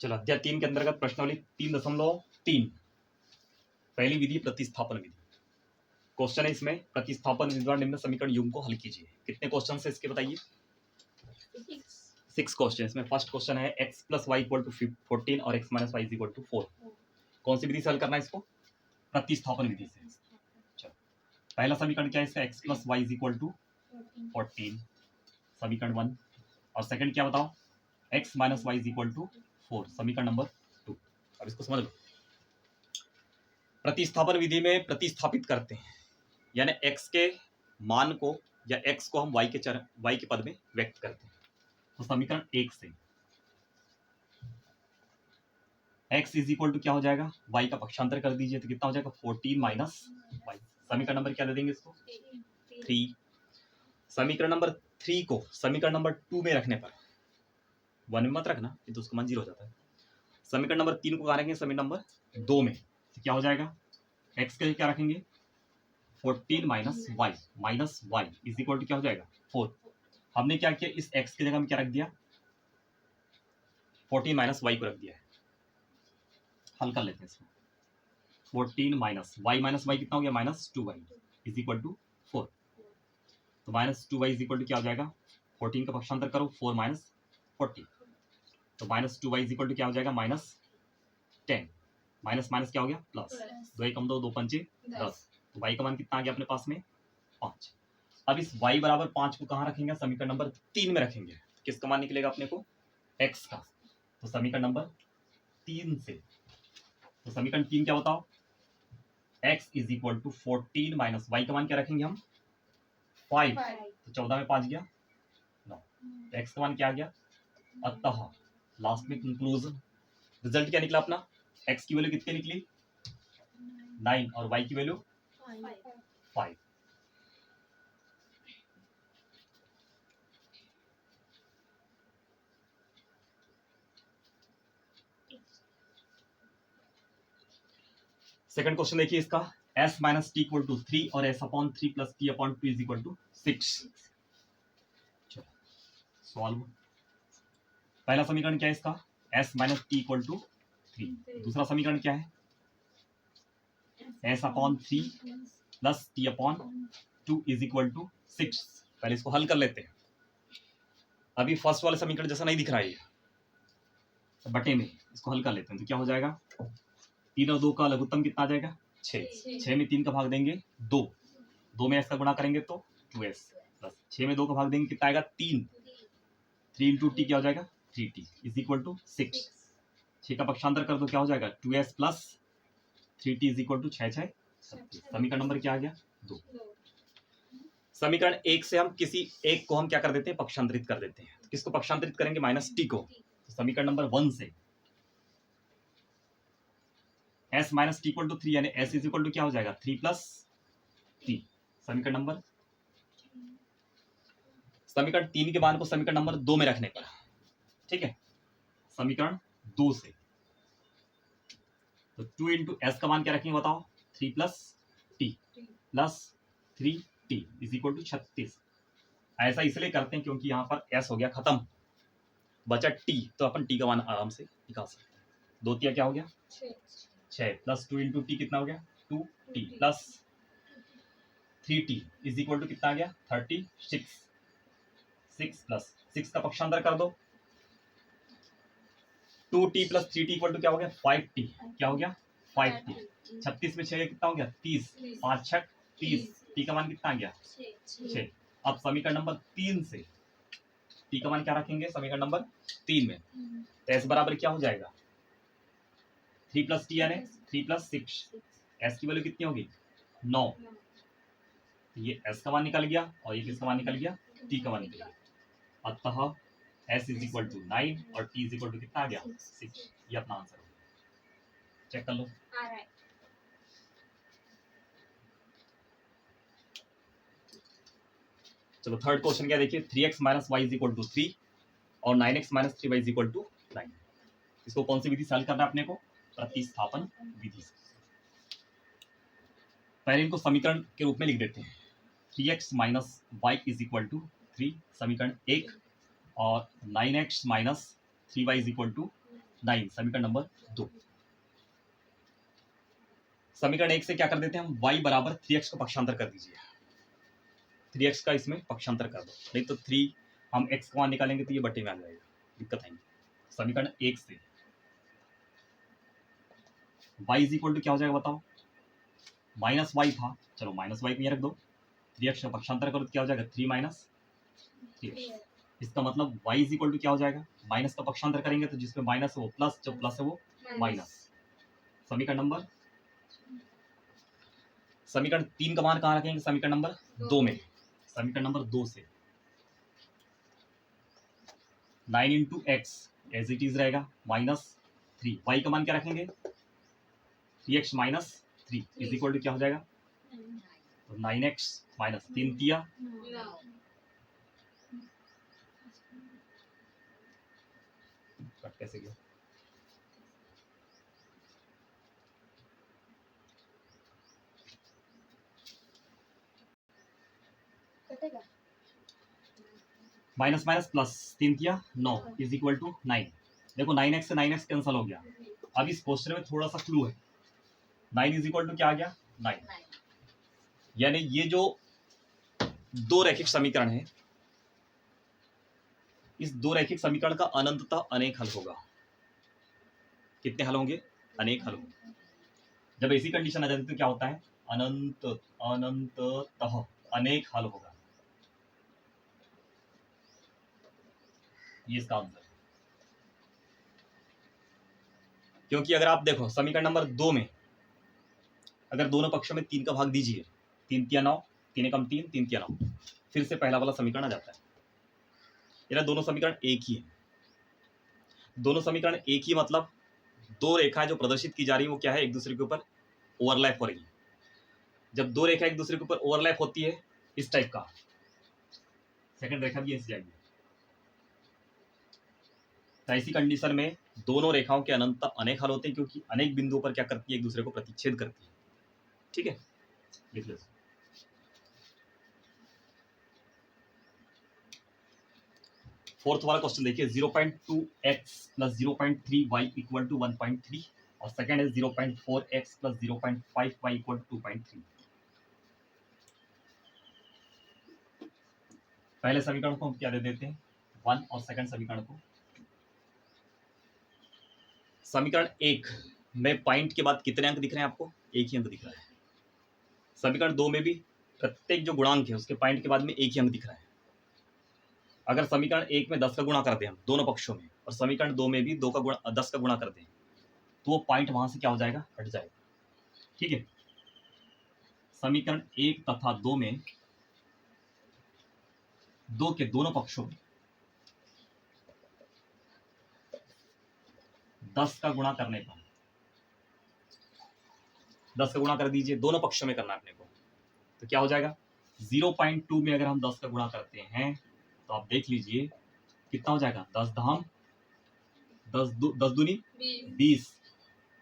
चलो अध्याय 3 के अंतर्गत प्रश्नावली 3.3 पहली विधि प्रतिस्थापन विधि। क्वेश्चन है इसमें प्रतिस्थापन विधि द्वारा निम्न समीकरण युग्म को हल कीजिए। कितने क्वेश्चन है इसके बताइए? 6 क्वेश्चन। इसमें फर्स्ट क्वेश्चन है x + y = 14 और x - y = 4। कौन सी विधि से हल करना है इसको? प्रतिस्थापन विधि से। चलो पहला समीकरण क्या है इसका? x + y = 14 समीकरण 1। और सेकंड क्या बताओ? x - y = 4 समीकरण नंबर 2। अब इसको समझ लो। प्रतिस्थापन विधि में प्रतिस्थापित करते हैं, यानी x के मान को या x को हम y के पद में व्यक्त करते हैं। तो समीकरण 1 से x = क्या हो जाएगा? y का पक्षांतर कर दीजिए तो कितना हो जाएगा? 14 - y। समीकरण नंबर क्या दे देंगे इसको? 3। समीकरण नंबर 3 को समीकरण नंबर 2 में रखने पर 1 में मत रखना, तो उसका मान 0 हो जाता है। समीकरण नंबर 3 को कहाँ रखेंगे? समीकरण नंबर 2 में। तो क्या हो जाएगा? x के लिए क्या रखेंगे? 14 - y = क्या हो जाएगा? 4। हमने क्या किया? इस x की जगह में क्या रख दिया? 14 - y को रख दिया है। हल कर लेते हैं इसको। 14 - y कितना हो गया? -2y = 4। तो -2y = क्या हो जाएगा? 14 का पक्षांतर करो, 4 - 14। तो -2y = क्या हो जाएगा? -10। माइनस माइनस क्या हो गया? प्लस। 2 एकम 2, 2 पंचे 10। तो y का मान कितना आ गया अपने पास में? 5। अब इस y = 5 को कहाँ रखेंगे? समीकरण नंबर 3 में रखेंगे। किसका मान निकलेगा अपने को? x का। तो समीकरण नंबर 3 से, तो समीकरण 3 क्या बताओ? x = 14 - y का मान क्या रखेंगे हम? 5। तो 14 में 5 गया 9। तो x का मान क्या आ गया? अतः लास्ट में कंक्लूजन रिजल्ट क्या निकला अपना? x की वैल्यू कितनी निकली? 9 और y की वैल्यू 5। सेकंड क्वेश्चन देखिए इसका। s - t = 3 और s/3 + t/2 = 6। सॉल्व। पहला समीकरण क्या है इसका? s - t = 3। दूसरा समीकरण क्या है? s/3 + t/2 = 6। पहले इसको हल कर लेते हैं। अभी फर्स्ट वाले समीकरण जैसा नहीं दिख रहा है ये, तो बटे में इसको हल कर लेते हैं। तो क्या हो जाएगा? 3 और 2 का लघुत्तम कितना आ जाएगा? 6। 6 में 3 का भाग देंगे 2। 2 में s का गुणा करेंगे तो 2s प्लस 6 में 2 का भाग देंगे कितना आएगा? 3। 3 × t क्या हो जाएगा? 3t = 6। 6 का पक्षांतर कर दो, क्या हो जाएगा? 2s plus 3t = 6 6 37। समीकरण नंबर क्या आ गया? 2। समीकरण 1 से हम किसी एक को हम क्या कर देते हैं? पक्षांतरित कर देते हैं। तो किसको पक्षांतरित करेंगे? -t को। तो समीकरण नंबर 1 से s - t = 3 यानी s = क्या हो जाएगा? 3 + t। समीकरण नंबर, समीकरण 3 के मान को समीकरण नंबर 2 में रखने पर, ठीक है, समीकरण 2 से तो 2 × s का मान क्या रखेंगे बताओ? 3 + t प्लस 3t = 36। ऐसा इसलिए करते हैं क्योंकि यहाँ पर s हो गया खत्म, बचा t, तो अपन t का मान आराम से निकाल सकते हैं। 2 तिया क्या हो गया? 6 प्लस 2 × t कितना हो गया? 2t प्लस 3t = कितना आ गया? 36। 6 प्लस 6 का पक्षांतर कर दो, 2t + 3t = क्या हो गया? 5t। क्या हो गया? 5t। 36 में 6 कितना हो गया? 30। 5 6 30। t का मान कितना आ गया? 6। अब समीकरण नंबर 3 से t का मान क्या रखेंगे? समीकरण नंबर 3 में तो s बराबर क्या हो जाएगा? 3 + t यानी 3 + 6। s की वैल्यू कितनी होगी? 9। ये s का मान निकल गया और ये किसका मान निकल गया? t का मान निकल गया। अतः s = 9 और t = कितना आ गया? 6। ये अपना आंसर हो गया। चेक कर लो। चलो थर्ड क्वेश्चन क्या देखिए। 3x - y = 3 और 9x - 3y = 9। इसको कौन सी विधि से हल करना है अपने को? प्रतिस्थापन विधि से। पहले इनको समीकरण के रूप में लिख देते हैं। 3x - y = 3 समीकरण 1 और 9x - 3y = 9 समीकरण नंबर 2। समीकरण 1 से क्या कर देते हैं हम, y बराबर 3x का पक्षांतर कर दीजिए, 3x का इसमें पक्षांतर कर दो, नहीं तो 3 हम x का मान निकालेंगे तो ये बटे में आ जाएगा, दिक्कत आएगी। समीकरण 1 से y इज इक्वल टू क्या हो जाएगा बताओ, माइनस वाई था, चलो माइनस वाई को यहाँ रख दो, 3x का पक्षांतर करो तो क्या हो जाएगा 3 माइनस 3x। इसका मतलब y इज इक्वल टू क्या हो जाएगा, माइनस का पक्षांतर करेंगे तो जिसमें माइनस है वो प्लस, जब प्लस है वो माइनस। समीकरण 3 का मान कहाँ रखेंगे, समीकरण नंबर 2 में। समीकरण नंबर 2 से 9 into x as it is रहेगा माइनस 3, वाई का मान क्या रखेंगे 3x minus 3 is equal to क्या हो जाएगा, तो 9x माइनस 3 किया, कट कैसे गया, माइनस माइनस प्लस 3 किया 9 इज इक्वल टू 9। देखो 9x से 9x कैंसिल हो गया। अब इस क्वेश्चन में थोड़ा सा क्लू है, 9 इज इक्वल टू क्या आ गया 9, यानी ये जो दो रैखिक समीकरण है, इस दो रैखिक समीकरण का अनंततः अनेक हल होगा। कितने हल होंगे, अनेक हल होंगे। जब ऐसी कंडीशन आ जाती है तो क्या होता है, अनंततः अनेक हल होगा, ये इसका आंसर है। क्योंकि अगर आप देखो समीकरण नंबर 2 में अगर दोनों पक्षों में 3 का भाग दीजिए, 3 तिया 9, 3 एकम 3, 3 तिया 9, फिर से पहला वाला समीकरण आ जाता है। ये दोनों समीकरण एक ही है, दोनों समीकरण एक ही, मतलब दो रेखाएं जो प्रदर्शित की जा रही है वो क्या है, एक दूसरे के ऊपर ओवरलैप हो रही है। जब दो रेखा एक दूसरे के ऊपर ओवरलैप होती है इस टाइप का, सेकंड रेखा भी ऐसी जाएगी, तो ऐसी कंडीशन में दोनों रेखाओं के अनंत अनेक हल होते हैं, क्योंकि अनेक बिंदुओं पर क्या करती है, एक दूसरे को प्रतिच्छेद करती है। ठीक है, लिख लो। फोर्थ वाला क्वेश्चन देखिए, 0.2x plus 0.3y equal to 1.3 और सेकंड है 0.4x plus 0.5y equal to 2.3। पहले समीकरण को हम क्या दे देते हैं 1 और सेकंड समीकरण को, समीकरण 1 में पॉइंट के बाद कितने अंक दिख रहे हैं आपको, एक ही अंक दिख रहा है। समीकरण 2 में भी प्रत्येक जो गुणांक है उसके पॉइंट के बाद में एक ही अंक दिख रहा है। अगर समीकरण 1 में 10 का गुणा कर दें हम दोनों पक्षों में, और समीकरण 2 में भी 10 का गुणा कर दें, तो वो पॉइंट वहां से क्या हो जाएगा, हट जाएगा। ठीक है, समीकरण 1 तथा 2 में 2 के दोनों पक्षों में 10 का गुणा करने पर, 10 का गुणा कर दीजिए, दोनों पक्षों में करना है अपने को, तो क्या हो जाएगा 0.2 में अगर हम 10 का गुणा करते हैं तो आप देख लीजिए कितना हो जाएगा, 10 धाम 10 दूनी 20,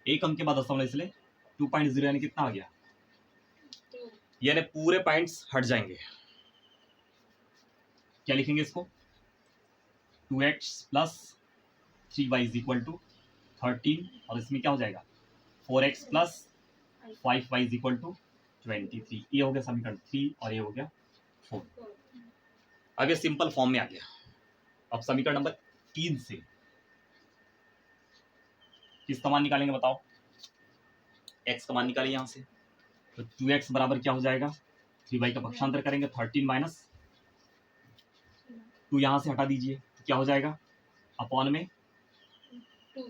एक अंक के बाद दशमलव इसलिए 2.0 यानी कितना आ गया, यानी पूरे पॉइंट्स हट जाएंगे। क्या लिखेंगे इसको, 2x plus 3y is equal to 13, और इसमें क्या हो जाएगा 4x plus 5y is equal to 23। ये हो गया समीकरण 3 और ये हो गया 4। अब ये सिंपल फॉर्म में आ गया। अब समीकरण नंबर 3 से किस का मान निकालेंगे बताओ, x का मान निकालिए यहां से, तो 2x बराबर क्या हो जाएगा, 3y का पक्षांतर करेंगे 13 माइनस 2 यहां से हटा दीजिए, तो क्या हो जाएगा अपॉन में,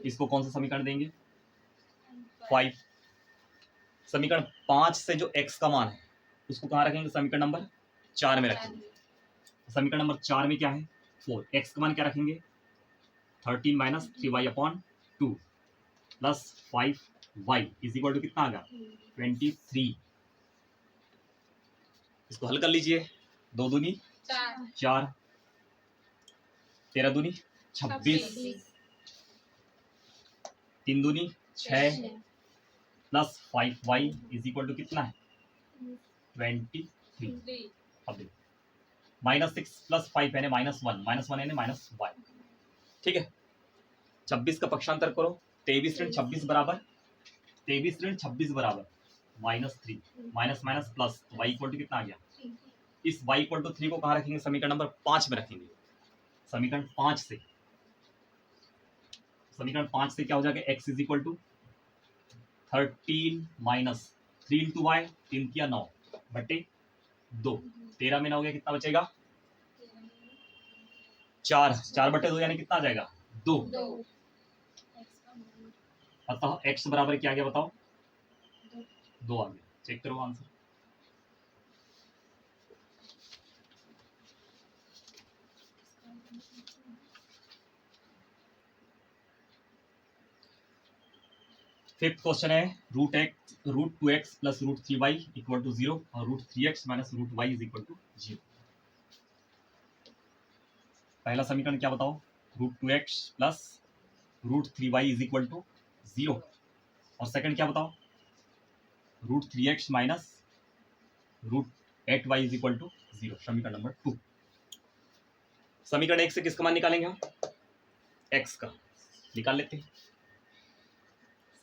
इसको कौन सा समीकरण देंगे 5। समीकरण 5 से जो x का मान है उसको कहां रखेंगे, समीकरण नंबर 4 में रखेंगे। समीकरण नंबर 4 में क्या है 4, x का मान क्या रखेंगे 13 minus 3y upon 2 plus 5y is equal to कितना आ गया 23। इसको हल कर लीजिए, 2 दूनी 4, 13 दूनी 26, 3 दूनी 6 plus 5y is equal to कितना है 23। अब देखो -6 प्लस 5 यानी -1 यानी -1 ठीक है। 26 का पक्षांतर करो, 23 ऋण 26 बराबर, 23 ऋण 26 बराबर -3, माइनस माइनस प्लस, तो y इक्वल टू कितना आ गया? इस y इक्वल टू 3 को कहाँ रखेंगे? समीकरण नंबर 5 में रखेंगे। समीकरण 5 से क्या हो जाएगा? x is equal to 13 minus 3 into y, 3 किया 9 बटे 2, 13 में 9 हो गया, कितना बचेगा? 4 बटे 2 यानी कितना आ जाएगा? 2। अतः x बराबर क्या आ गया बताओ? 2 आ गया। चेक करो आंसर। फिफ्थ क्वेश्चन है √2x plus √3y equal to 0 और √3x minus √y is equal to 0। पहला समीकरण क्या बताओ? √2x plus √3y is equal to 0 और सेकंड क्या बताओ? √3x minus √8y is equal to 0। समीकरण नंबर 2। समीकरण 1 से किसका मान निकालेंगे हम? x का निकाल लेते हैं।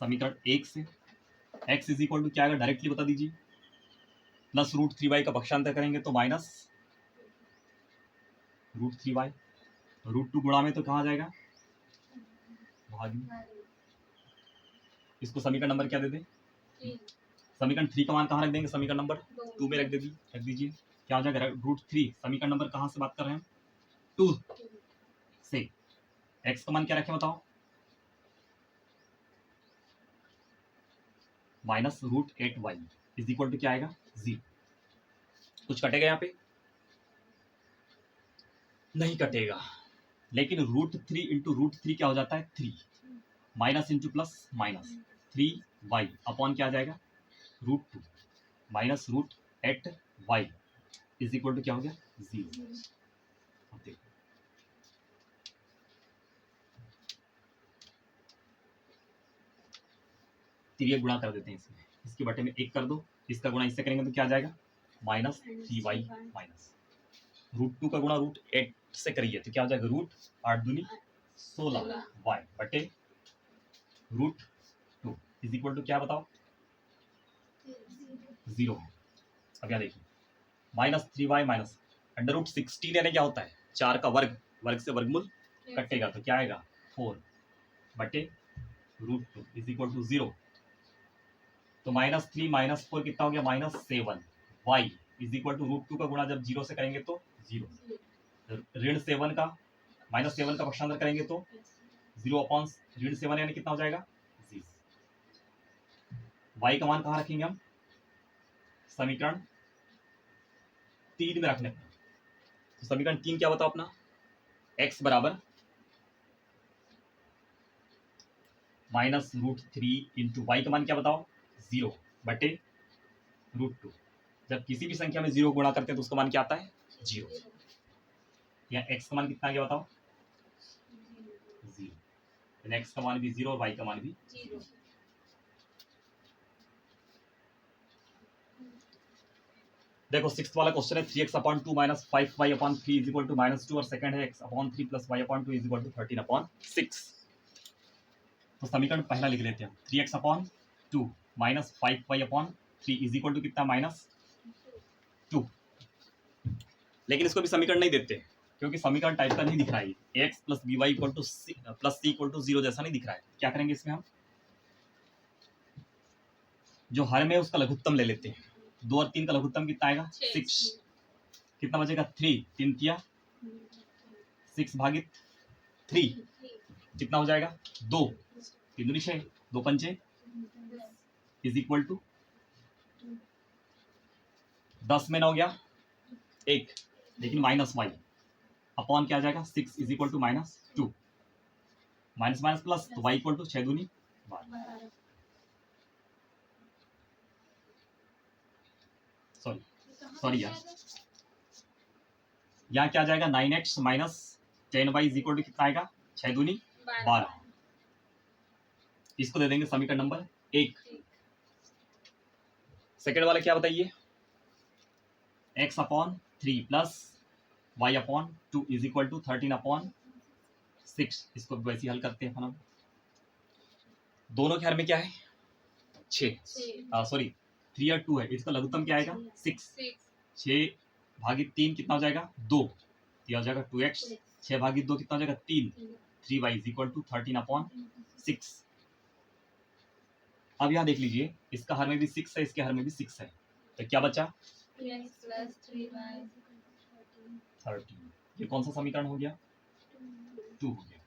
समीकरण 1 से x इज इक्वल टू क्या आएगा? डायरेक्टली बता दीजिए। प्लस √3y का पक्षांतर करेंगे तो माइनस √3y, √2 गुणा में तो कहाँ जाएगा? भाग में। इसको समीकरण नंबर क्या दे दें? समीकरण 3 का मान कहाँ रख देंगे? समीकरण नंबर 2 में रख दीजिए। क्या हो जाएगा? √3 समीकरण नंबर कहाँ से बात कर रहे हैं? 2 से। x का मान क्या रखें बताओ? Minus √8y is equal to क्या आएगा? 0। कुछ कटेगा यहाँ पे? नहीं कटेगा। लेकिन √3 इंटू √3 क्या हो जाता है? 3 minus into plus minus 3y upon क्या आ जाएगा? √2 minus √8y is equal to क्या हो गया? 0। तिरिया गुणा कर देते हैं इसमें, इसके बटे में 1 कर दो, इसका गुणा इससे करेंगे तो क्या आ जाएगा? माइनस 3y माइनस √2 का गुणा √8 से करिए तो क्या हो जाएगा? √8 दूनी 16y बटे √2 इज इक्वल टू क्या बताओ? 0 है। अब यहाँ देखिए माइनस 3y माइनस √16 यानी क्या होता है? 4 का वर्ग से वर्गमूल कटेगा तो क्या आएगा? 4 बटे √2 इज इक्वल टू 0। तो -3 माइनस 4 कितना हो गया? -7 y इज इक्वल टू √2 का गुणा जब 0 से करेंगे तो 0। ऋण 7 का -7 का पक्षांतर करेंगे तो 0 अपॉन ऋण 7 यानी कितना हो जाएगा? 0। y का मान कहाँ रखेंगे हम? समीकरण 3 में रखने पर। तो समीकरण 3 क्या बताओ अपना? x बराबर -√3 इंटू वाई का मान क्या बताओ? 0 बटे √2। जब किसी भी संख्या में 0 गुणा करते हैं तो उसका मान क्या आता है? 0। या x का मान कितना आ गया बताओ? 0। x का मान भी 0 और y का मान भी 0। देखो 6th वाला क्वेश्चन है 3x upon 2 minus 5y upon 3 is equal to -2 और सेकंड है x upon 3 plus y upon 2 is equal to 13 upon 6। तो समीकरण पहला लिख लेते हैं 3x upon 2 minus 5y upon 3 is equal to कितना? -2। लेकिन इसको भी समीकरण नहीं देते क्योंकि समीकरण टाइप का नहीं दिख रहा है। x plus b y equal to plus c equal to 0 जैसा नहीं दिख रहा है। क्या करेंगे इसमें हम? जो हर में उसका लघुत्तम ले लेते हैं। 2 और 3 का लघुत्तम कितना आएगा? 6। कितना बचेगा? 3 3 किया 6 भागित 3 कितना हो जाएगा? 2 3 दूनी 6 2 पंचे इज इक्वल टू 10 में 9 हो गया 1, लेकिन माइनस वाई अपॉन क्या आ जाएगा? 6 is equal to -2 minus minus plus तो वाई इक्वल टू 6 दूनी 12। सॉरी यार, यहाँ क्या आ जाएगा? 9x minus 10y is equal to कितना आएगा? 6 दूनी 12। इसको दे देंगे समीकरण नंबर 1। सेकेंड वाला क्या बताइए? x upon 3 plus y upon 2 is equal to 13 upon 6, इसको वैसे ही हल करते हैं हम। दोनों के हर में क्या है 6, सॉरी 3 और 2 है, इसका लघुत्तम क्या आएगा 6। 6 भागित 3 कितना हो जाएगा 2, यह हो जाएगा 2x। 6 भागित 2 कितना हो जाएगा 3, 3y इज इक्वल टू 13/6। अब यहाँ देख लीजिए, इसका हर में भी 6 है, इसके हर में भी 6 है, तो क्या बचा 13। ये कौन सा समीकरण हो गया 2 हो गया।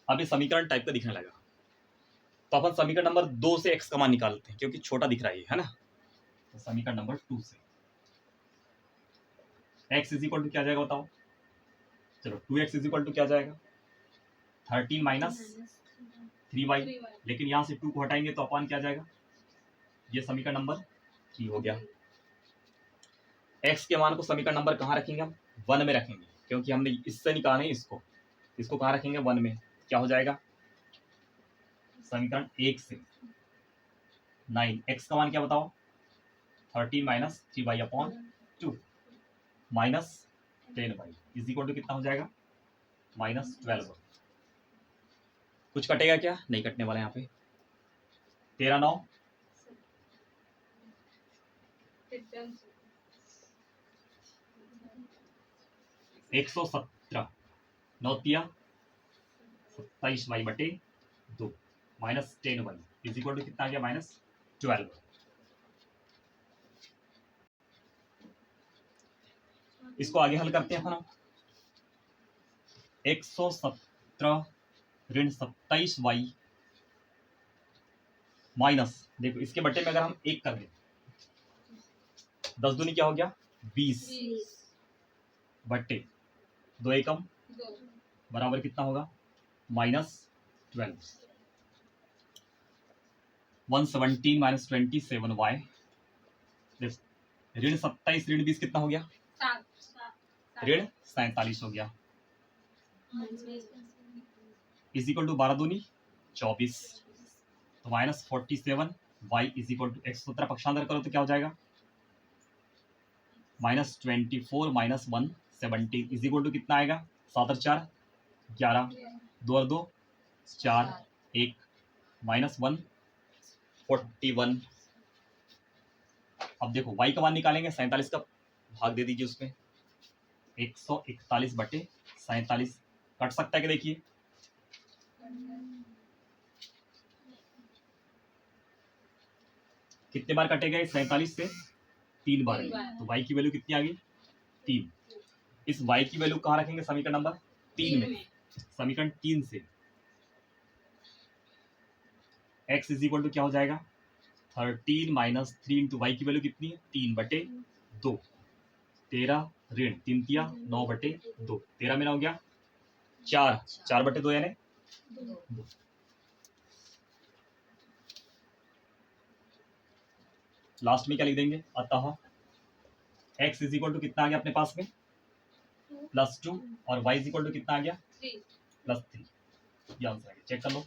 अब ये समीकरण टाइप का दिखने लगा, तो अपन समीकरण नंबर 2 से x का मान निकालते हैं, क्योंकि छोटा दिख रहा है ना। तो समीकरण नंबर 2 से x इज इक्वल टू क्या जाएगा बताओ। चलो 2x इज इक्वल टू क्या जाएगा 13 माइनस 3y, लेकिन यहाँ से 2 को हटाएंगे तो अपन क्या जाएगा, ये समीकरण नंबर 3 हो गया। x के मान को समीकरण नंबर कहाँ रखेंगे हम 1 में रखेंगे, क्योंकि हमने इससे निकाला है इसको कहाँ रखेंगे 1 में। क्या हो जाएगा समीकरण 1 से 9, x का मान क्या बताओ 13 minus 3y/2 minus 10y is equal to कितना हो जाएगा -12। कुछ कटेगा क्या, नहीं कटने वाला यहाँ पे। 13 9 117, 9 तिया 27y/2 minus 10y is equal to कितना आ गया -12। इसको आगे हल करते हैं हम। 117 ऋण 27y माइनस, देखो इसके बट्टे में अगर हम 1 कर दें 10 दूनी क्या हो गया 20 बट्टे 2 एकम बराबर कितना होगा -12। 117 माइनस 27y ऋण 27 ऋण 20 कितना हो गया ऋण 47 हो गया इज इक्वल टू 12 दूनी 24, तो -47 y इज इक्वल टू 117 पक्षांतर करो तो क्या हो जाएगा -24 माइनस 117 इज इक्वल टू कितना आएगा 7 और 4 11, 2 और 2 4, 1 -141। अब देखो y का मान निकालेंगे 47 का भाग दे दीजिए उसमें 141/47 कट सकता है कि देखिए कितने बार कटेगा 47 से 3 बार, तो y की वैल्यू कितनी आ गई 3। इस y की वैल्यू कहाँ रखेंगे समीकरण नंबर 3 में। समीकरण 3 से x इज इक्वल टू क्या हो जाएगा 13 माइनस 3 इंटू वाई की वैल्यू कितनी है 3/2, 13 ऋण 3 तिया 9/2, 13 में ना हो गया 4, 4/2 यानी 2। लास्ट में क्या लिख देंगे, अतः x इज इक्वल टू कितना आ गया अपने पास में +2 और y इज इक्वल टू कितना आ गया +3। ये आंसर है, चेक कर लो।